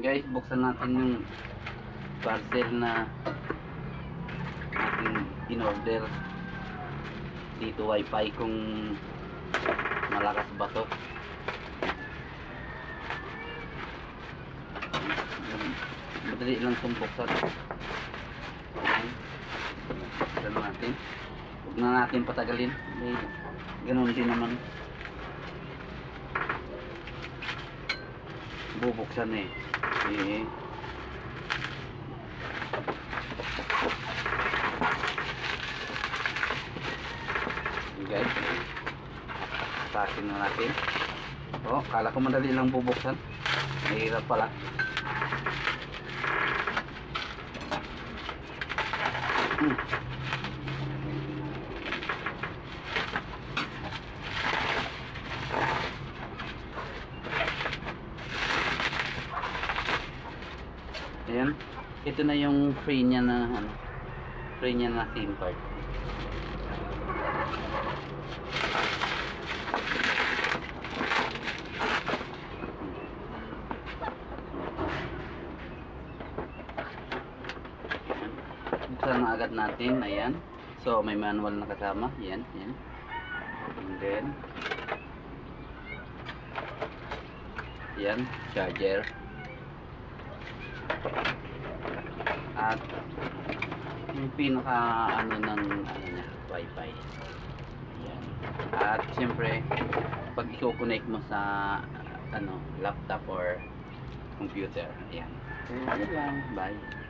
Guys, buksan natin yung parcel na ating in-order. Dito wifi kung malakas ba to. Madali lang itong buksan. Buksan natin. Huwag na natin patagalin. Ganun din naman. Bubuksan eh. Guys, takin na natin. Oh, kala ko madali lang bubuksan. Mahirap pala. Ayan, ito na yung free niya na free niya na SIM card. Buksan na agad natin. Ayan, so may manual na kasama. Ayan, ayan. And then ayan, charger. At yung pinaka ng niya, wifi. Ayan. At siyempre pag i-connect mo sa laptop or computer. Ayan. So, yun lang. Bye.